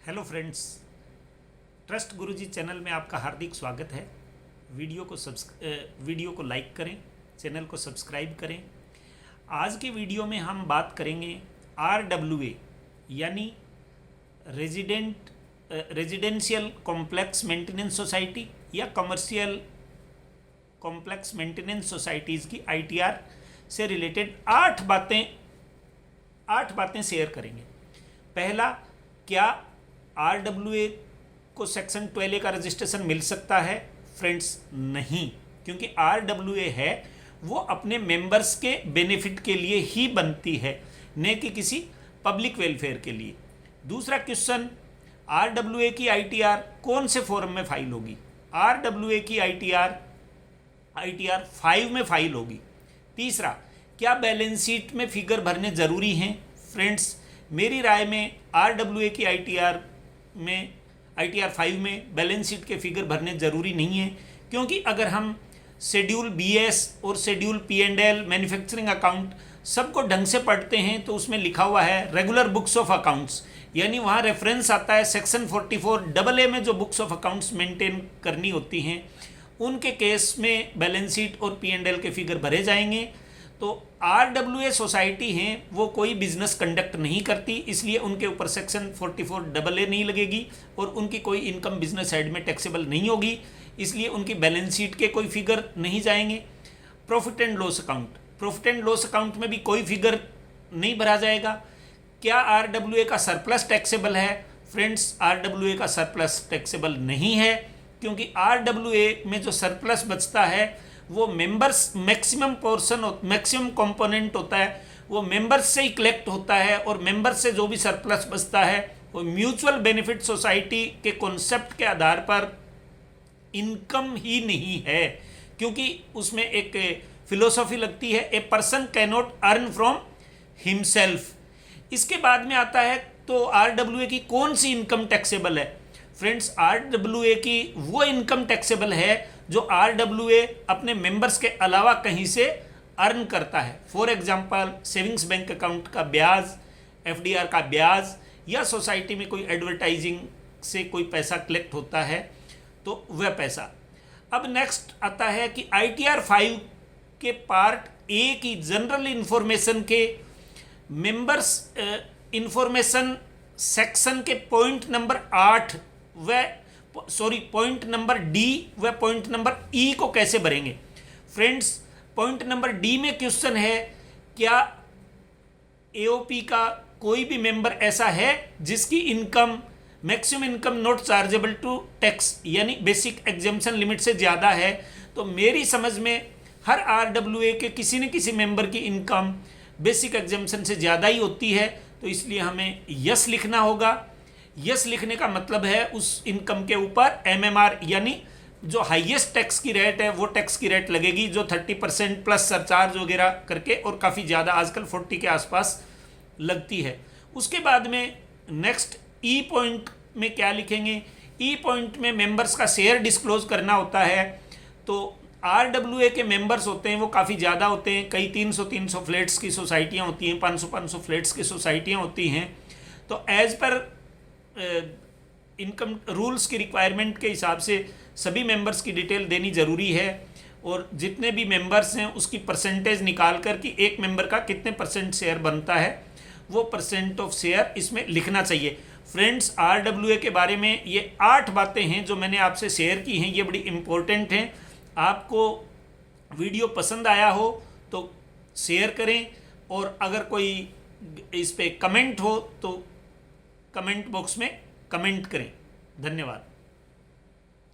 Hello friends, trust गुरुजी channel में आपका हार्दिक स्वागत है। वीडियो को लाइक करें, चैनल को सब्सक्राइब करें। आज के वीडियो में हम बात करेंगे RWA यानी रेजिडेंशियल कॉम्प्लेक्स मेंटेनेंस सोसाइटी या कमर्शियल कॉम्प्लेक्स मेंटेनेंस सोसाइटीज़ की ITR से रिलेटेड 8 बातें शेयर करेंगे। पहला, क्या RWA को सेक्शन 12A का रजिस्ट्रेशन मिल सकता है? फ्रेंड्स, नहीं, क्योंकि RWA है वो अपने मेंबर्स के बेनिफिट के लिए ही बनती है, न कि किसी पब्लिक वेलफेयर के लिए। दूसरा क्वेश्चन, RWA की ITR कौन से फोरम में फाइल होगी? RWA की ITR 5 में फाइल होगी। तीसरा, क्या बैलेंस शीट में फिगर भरने ज़रूरी हैं? फ्रेंड्स, मेरी राय में RWA की ITR 5 में बैलेंस शीट के फिगर भरने ज़रूरी नहीं है, क्योंकि अगर हम शेड्यूल BS और शेड्यूल P&L मैन्युफैक्चरिंग अकाउंट सबको ढंग से पढ़ते हैं तो उसमें लिखा हुआ है रेगुलर बुक्स ऑफ अकाउंट्स, यानी वहाँ रेफरेंस आता है सेक्शन 44AA में जो बुक्स ऑफ अकाउंट्स मेंटेन करनी होती हैं, उनके केस में बैलेंस शीट और P&L के फिगर भरे जाएंगे। तो RWA सोसाइटी हैं वो कोई बिजनेस कंडक्ट नहीं करती, इसलिए उनके ऊपर सेक्शन 44AA नहीं लगेगी और उनकी कोई इनकम बिजनेस साइड में टैक्सेबल नहीं होगी, इसलिए उनकी बैलेंस शीट के कोई फिगर नहीं जाएंगे। प्रॉफिट एंड लॉस अकाउंट में भी कोई फिगर नहीं भरा जाएगा। क्या RWA का सरप्लस टैक्सेबल है? फ्रेंड्स, RWA का सरप्लस टैक्सेबल नहीं है, क्योंकि RWA में जो सरप्लस बचता है वो मेंबर्स मैक्सिमम कंपोनेंट होता है, वो मेंबर्स से ही कलेक्ट होता है, और मेंबर्स से जो भी सरप्लस बचता है वो म्यूचुअल बेनिफिट सोसाइटी के कॉन्सेप्ट के आधार पर इनकम ही नहीं है, क्योंकि उसमें एक फिलोसॉफी लगती है, a person can not earn from himself. इसके बाद में आता है तो RWA की कौन सी इनकम टैक्सेबल है? फ्रेंड्स, RWA की वो इनकम टैक्सेबल है जो RWA अपने मेंबर्स के अलावा कहीं से अर्न करता है। For example, savings bank account का ब्याज, FDR का ब्याज, या सोसाइटी में कोई एडवर्टाइजिंग से कोई पैसा कलेक्ट होता है तो वह पैसा। अब नेक्स्ट आता है कि ITR 5 के पार्ट A की जनरल इंफॉर्मेशन के मेंबर्स इंफॉर्मेशन सेक्शन के पॉइंट नंबर D व पॉइंट नंबर E को कैसे भरेंगे? फ्रेंड्स, पॉइंट नंबर D में क्वेश्चन है, क्या AOP का कोई भी मेंबर ऐसा है जिसकी income maximum income not chargeable to tax यानी बेसिक एग्जेम्पशन लिमिट से ज़्यादा है? तो मेरी समझ में हर RWA के किसी न किसी मेंबर की इनकम बेसिक एग्जेम्पशन से ज़्यादा ही होती है, तो इसलिए हमें यस लिखना होगा। यस लिखने का मतलब है उस इनकम के ऊपर MMR यानी जो हाईएस्ट टैक्स की रेट है वो टैक्स की रेट लगेगी, जो 30% प्लस सरचार्ज वगैरह करके, और काफ़ी ज़्यादा आजकल 40 के आसपास लगती है। उसके बाद में नेक्स्ट E पॉइंट में क्या लिखेंगे? E पॉइंट में मेंबर्स का शेयर डिस्क्लोज करना होता है। तो RWA के मेंबर्स होते हैं वो काफ़ी ज़्यादा होते हैं, कई 300 फ्लैट्स की सोसाइटियाँ होती हैं, 500 फ्लैट्स की सोसाइटियाँ होती हैं। तो एज पर इनकम रूल्स की रिक्वायरमेंट के हिसाब से सभी मेंबर्स की डिटेल देनी ज़रूरी है, और जितने भी मेंबर्स हैं उसकी परसेंटेज निकाल कर कि एक मेंबर का कितने % शेयर बनता है, वो % ऑफ शेयर इसमें लिखना चाहिए। फ्रेंड्स, RWA के बारे में ये 8 बातें हैं जो मैंने आपसे शेयर की हैं, ये बड़ी इम्पोर्टेंट हैं। आपको वीडियो पसंद आया हो तो शेयर करें, और अगर कोई इस पे कमेंट हो तो कमेंट बॉक्स में कमेंट करें। धन्यवाद।